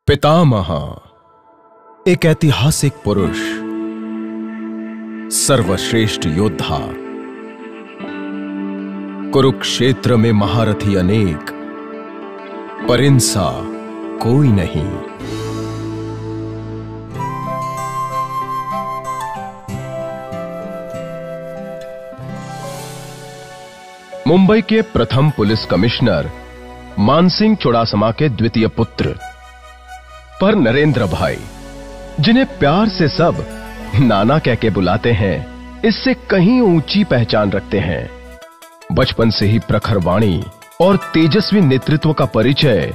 पितामह एक ऐतिहासिक पुरुष, सर्वश्रेष्ठ योद्धा, कुरुक्षेत्र में महारथी अनेक, पर इनसा कोई नहीं। मुंबई के प्रथम पुलिस कमिश्नर मानसिंह चुड़ासमा के द्वितीय पुत्र पर नरेंद्र भाई, जिन्हें प्यार से सब नाना कह के बुलाते हैं, इससे कहीं ऊंची पहचान रखते हैं। बचपन से ही प्रखर वाणी और तेजस्वी नेतृत्व का परिचय,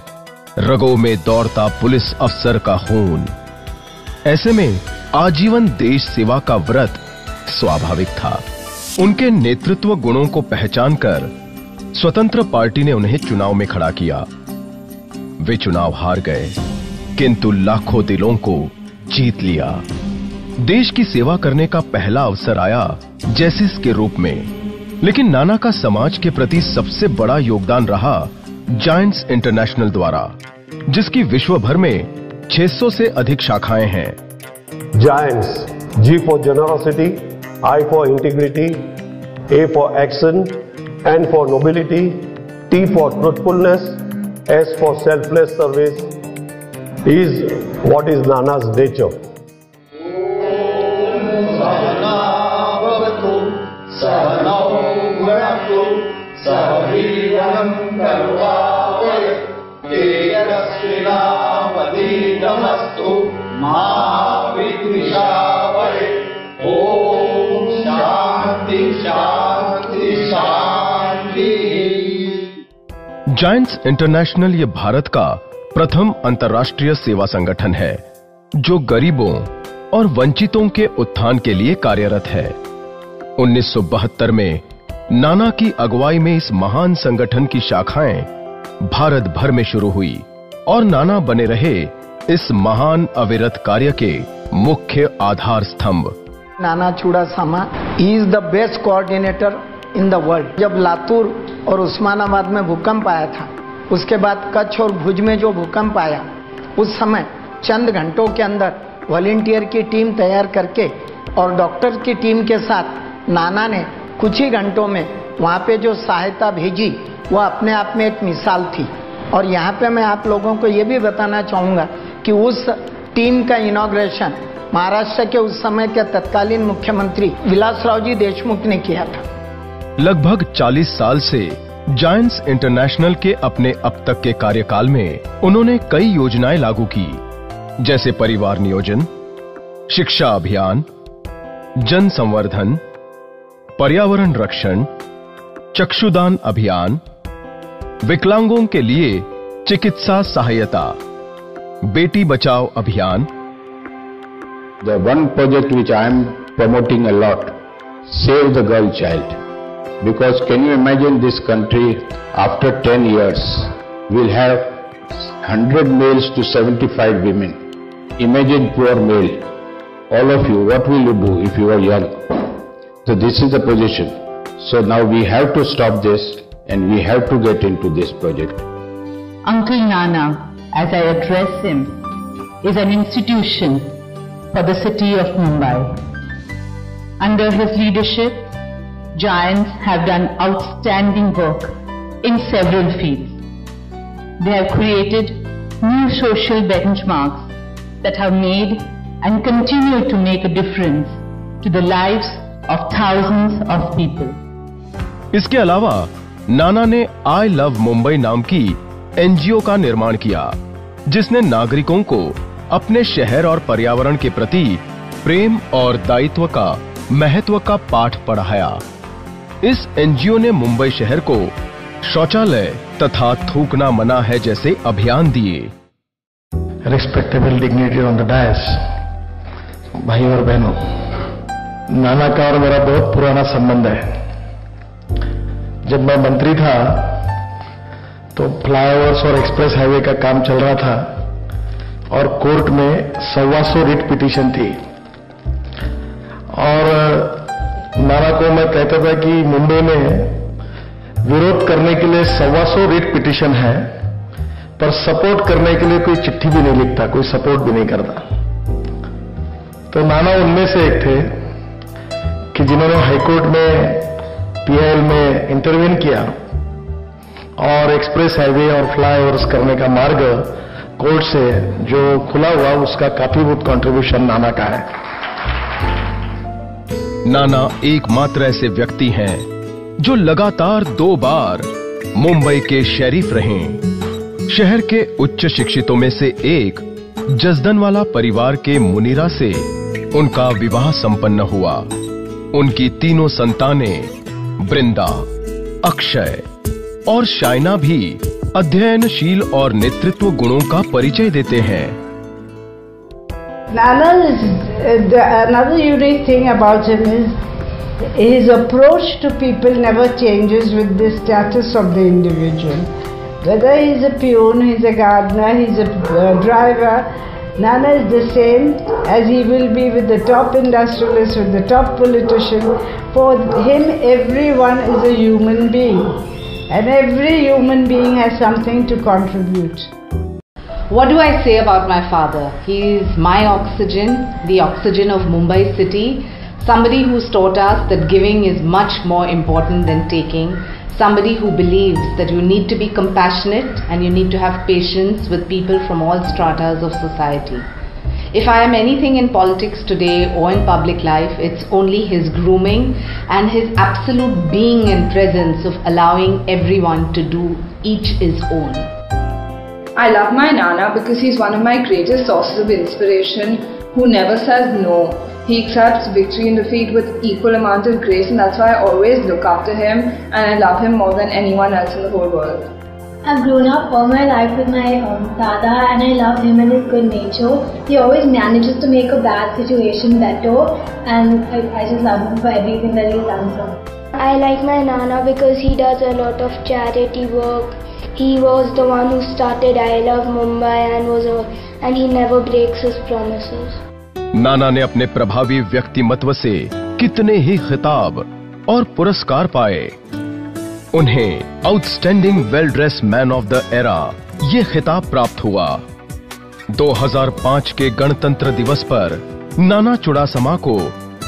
रगों में दौड़ता पुलिस अफसर का खून, ऐसे में आजीवन देश सेवा का व्रत स्वाभाविक था। उनके नेतृत्व गुणों को पहचानकर स्वतंत्र पार्टी ने उन्हें चुनाव में खड़ा किया। वे चुनाव हार गए, किंतु लाखों दिलों को जीत लिया। देश की सेवा करने का पहला अवसर आया जैसिस के रूप में, लेकिन नाना का समाज के प्रति सबसे बड़ा योगदान रहा जायंट्स इंटरनेशनल द्वारा, जिसकी विश्व भर में 600 से अधिक शाखाएं हैं। Giants, G for generosity, I for integrity, A for action, N for nobility, T for truthfulness, S for selfless service is what is Nana's nature. Giants international ये भारत का प्रथम अंतर्राष्ट्रीय सेवा संगठन है, जो गरीबों और वंचितों के उत्थान के लिए कार्यरत है। 1972 में नाना की अगुवाई में इस महान संगठन की शाखाएं भारत भर में शुरू हुई और नाना बने रहे इस महान अविरत कार्य के मुख्य आधार स्तंभ। नाना Chudasama is the best coordinator in the world. जब लातूर और उस्मानाबाद में भूकंप आया था, उसके बाद कच्छ और भुज में जो भूकंप आया, उस समय चंद घंटों के अंदर वॉलंटियर की टीम तैयार करके और डॉक्टर की टीम के साथ नाना ने कुछ ही घंटों में वहाँ पे जो सहायता भेजी, वह अपने आप में एक मिसाल थी। और यहाँ पे मैं आप लोगों को ये भी बताना चाहूँगा कि उस टीम का इनॉग्रेशन महाराष्ट्र के उस समय के तत्कालीन मुख्यमंत्री विलासराव जी देशमुख ने किया था। लगभग 40 साल से जायंट्स इंटरनेशनल के अपने अब तक के कार्यकाल में उन्होंने कई योजनाएं लागू की, जैसे परिवार नियोजन, शिक्षा अभियान, जन संवर्धन, पर्यावरण रक्षण, चक्षुदान अभियान, विकलांगों के लिए चिकित्सा सहायता, बेटी बचाओ अभियान। The one project which I am promoting a lot, Save the Girl Child. Because can you imagine this country after 10 years will have 100 males to 75 women. Imagine poor male. All of you, what will you do if you are young? So this is the position. So now we have to stop this and we have to get into this project. Uncle Nana, as I address him, is an institution for the city of Mumbai. Under his leadership, Giants have done outstanding work in several fields. They have created new social benchmarks that have made and continue to make a difference to the lives of thousands of people. इसके अलावा नाना ने I love Mumbai नाम की NGO का निर्माण किया, जिसने नागरिकों को अपने शहर और पर्यावरण के प्रति प्रेम और दायित्व का महत्व का पाठ पढ़ाया। इस एनजीओ ने मुंबई शहर को शौचालय तथा थूकना मना है जैसे अभियान दिए। Respectable dignity on the dais, भाई और बहनों, नाना का और मेरा बहुत पुराना संबंध है। जब मैं मंत्री था तो फ्लाईओवर्स और एक्सप्रेस हाईवे का काम चल रहा था और कोर्ट में 125 रिट पिटीशन थी और नाना को मैं कहता था कि मुंबई में विरोध करने के लिए 125 रिट पिटीशन है, पर सपोर्ट करने के लिए कोई चिट्ठी भी नहीं लिखता, कोई सपोर्ट भी नहीं करता। तो नाना उनमें से एक थे कि जिन्होंने हाईकोर्ट में पीआईएल में इंटरवीन किया और एक्सप्रेस हाईवे और फ्लाईओवर्स करने का मार्ग कोर्ट से जो खुला हुआ, उसका काफी बहुत कंट्रीब्यूशन नाना का है। नाना एकमात्र ऐसे व्यक्ति हैं जो लगातार 2 बार मुंबई के शेरिफ रहे। शहर के उच्च शिक्षितों में से एक जसदनवाला परिवार के मुनीरा से उनका विवाह संपन्न हुआ। उनकी 3 संतानें वृंदा, अक्षय और शाइना भी अध्ययनशील और नेतृत्व गुणों का परिचय देते हैं। Nana is another unique thing about him is his approach to people never changes with the status of the individual. Whether he's a peon, he's a gardener, he's a driver, Nana is the same as he will be with the top industrialist, with the top politician. For him, everyone is a human being, and every human being has something to contribute. What do I say about my father? He is my oxygen, the oxygen of Mumbai city, somebody who's taught us that giving is much more important than taking, somebody who believes that you need to be compassionate and you need to have patience with people from all stratas of society. If I am anything in politics today or in public life, it's only his grooming and his absolute being and presence of allowing everyone to do each his own. I love my Nana because he's one of my greatest sources of inspiration, who never says no. He accepts victory and defeat with equal amount of grace, and that's why I always look up to him and I love him more than anyone else in the whole world. I've grown up all my life with my dada, and I love him and his good nature. He always manages to make a bad situation better, and I just love him for everything that he's done for me. I like my Nana because he does a lot of charity work. He was the one who started I Love Mumbai and he never breaks his promises. नाना ने अपने प्रभावी व्यक्तिमत्व से कितने ही खिताब और पुरस्कार पाए। उन्हें outstanding well dress man of the era ये खिताब प्राप्त हुआ। 2005 के गणतंत्र दिवस पर नाना चुड़ासमा को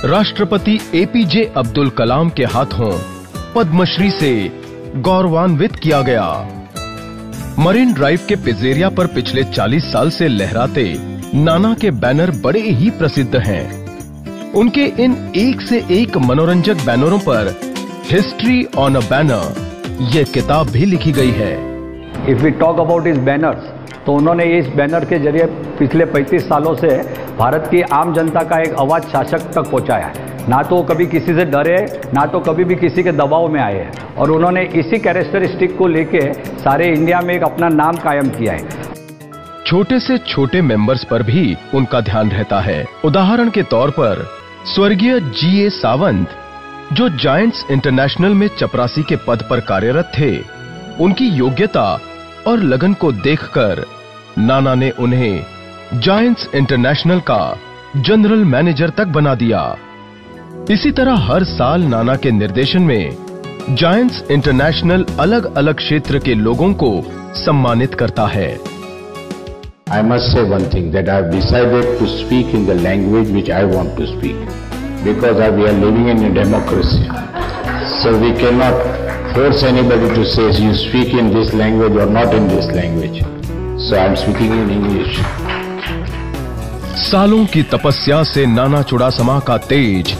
राष्ट्रपति एपीजे अब्दुल कलाम के हाथों पद्मश्री से गौरवान्वित किया गया। मरीन ड्राइव के पिज़ेरिया पर पिछले 40 साल से लहराते नाना के बैनर बड़े ही प्रसिद्ध हैं। उनके इन एक से एक मनोरंजक बैनरों पर हिस्ट्री ऑन अ बैनर ये किताब भी लिखी गई है। If we talk about his banners, तो उन्होंने इस बैनर के जरिए पिछले 35 सालों से भारत की आम जनता का एक आवाज शासक तक पहुंचाया है। ना तो कभी किसी से डरे, ना तो कभी भी किसी के दबाव में आए हैं, और उन्होंने इसी कैरेक्टरिस्टिक को लेके सारे इंडिया में एक अपना नाम कायम किया है। छोटे से छोटे मेंबर्स पर भी उनका ध्यान रहता है। उदाहरण के तौर पर स्वर्गीय जीए सावंत, जो जायंट्स इंटरनेशनल में चपरासी के पद पर कार्यरत थे, उनकी योग्यता और लगन को देखकर नाना ने उन्हें जायंट्स इंटरनेशनल का जनरल मैनेजर तक बना दिया। इसी तरह हर साल नाना के निर्देशन में जायंट्स इंटरनेशनल अलग अलग क्षेत्र के लोगों को सम्मानित करता है। I must say one thing, that I have decided to speak in the language which I want to speak, because we are living in a democracy, so we cannot force anybody to say you speak in this language or not in this language. So I am speaking in English. सालों की तपस्या से नाना चुड़ासमा का तेज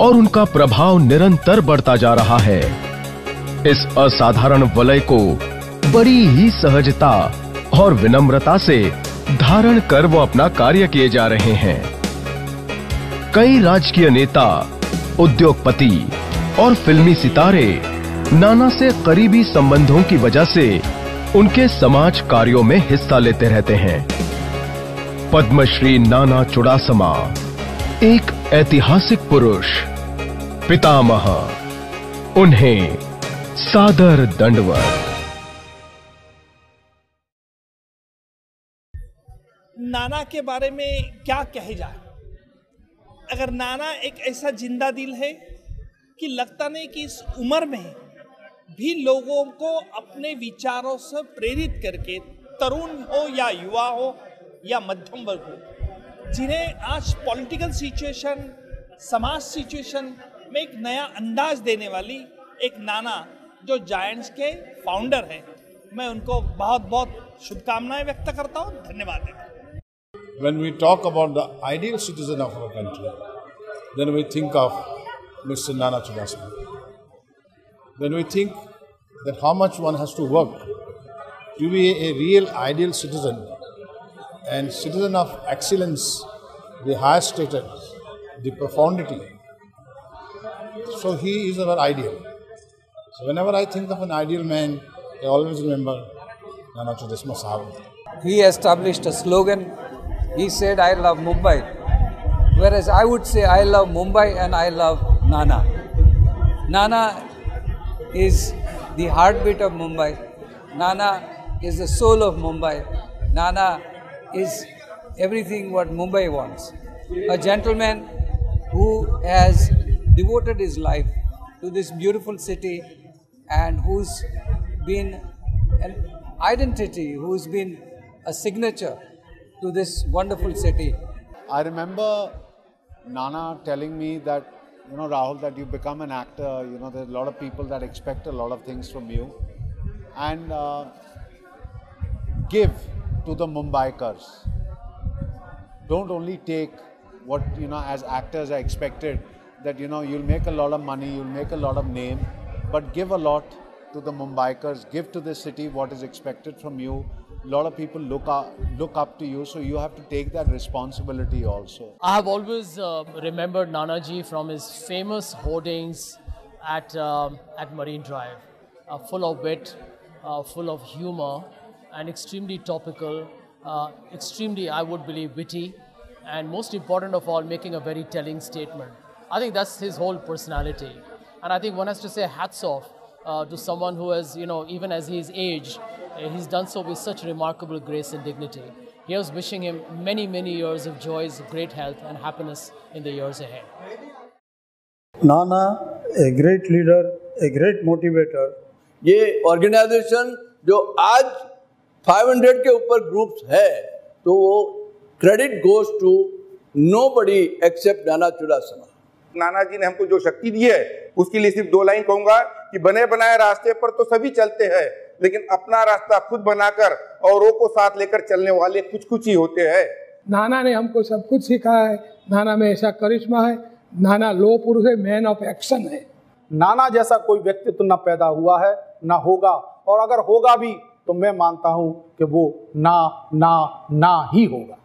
और उनका प्रभाव निरंतर बढ़ता जा रहा है। इस असाधारण वलय को बड़ी ही सहजता और विनम्रता से धारण कर वो अपना कार्य किए जा रहे हैं। कई राजकीय नेता, उद्योगपति और फिल्मी सितारे नाना से करीबी संबंधों की वजह से उनके समाज कार्यों में हिस्सा लेते रहते हैं। पद्मश्री नाना चुड़ासमा एक ऐतिहासिक पुरुष, पितामह, उन्हें सादर दंडवत। नाना के बारे में क्या कहे जाए। अगर नाना एक ऐसा जिंदा दिल है कि लगता नहीं कि इस उम्र में भी लोगों को अपने विचारों से प्रेरित करके तरुण हो या युवा हो या मध्यम वर्ग हो, जिन्हें आज पॉलिटिकल सिचुएशन, समाज सिचुएशन में एक नया अंदाज देने वाली एक नाना जो जायंट्स के फाउंडर हैं, मैं उनको बहुत बहुत शुभकामनाएं व्यक्त करता हूं, धन्यवाद देता हूं। When we talk about the ideal citizen of our country, then we think of Mr. Nana Chudasama. Then we think that how much one has to work to be a real ideal citizen and citizen of excellence, the highest status, the profundity. So he is our ideal. So whenever I think of an ideal man, I always remember Nana Chudasama Sahab. He established a slogan. He said, "I love Mumbai," whereas I would say, "I love Mumbai and I love Nana." Nana is the heartbeat of Mumbai. Nana is the soul of Mumbai. Nana is everything what Mumbai wants. A gentleman who has devoted his life to this beautiful city and who's been an identity, who's been a signature to this wonderful city. I remember Nana telling me that, Rahul, that you become an actor, there's a lot of people that expect a lot of things from you, and give to the Mumbaikars. Don't only take what, as actors are expected, that, you'll make a lot of money, you'll make a lot of name, but give a lot to the Mumbaikars, give to the city what is expected from you. A lot of people look up to you, so you have to take that responsibility also. I have always remembered Nana ji from his famous hoardings at Marine Drive, full of wit, full of humor, and extremely topical, extremely, I would believe, witty, and most important of all, making a very telling statement. I think that's his whole personality, and I think one has to say hats off to someone who has, even as he is aged, he's done so with such remarkable grace and dignity. Here's wishing him many, many years of joys, great health and happiness in the years ahead. Nana, a great leader, a great motivator. ये organisation जो आज 500 के ऊपर groups है, तो वो credit goes to nobody except Nana Chudasama. नाना जी ने हमको जो शक्ति दी है, उसके लिए सिर्फ 2 लाइन कहूंगा कि बने बनाए रास्ते पर तो सभी चलते हैं, लेकिन अपना रास्ता खुद बनाकर औरों को साथ लेकर चलने वाले कुछ ही होते हैं। नाना ने हमको सब कुछ सिखाया है। नाना में ऐसा करिश्मा है। नाना लो पुरुष है, मैन ऑफ एक्शन है। नाना जैसा कोई व्यक्तित्व न पैदा हुआ है, न होगा, और अगर होगा भी तो मैं मानता हूं कि वो ना ही होगा।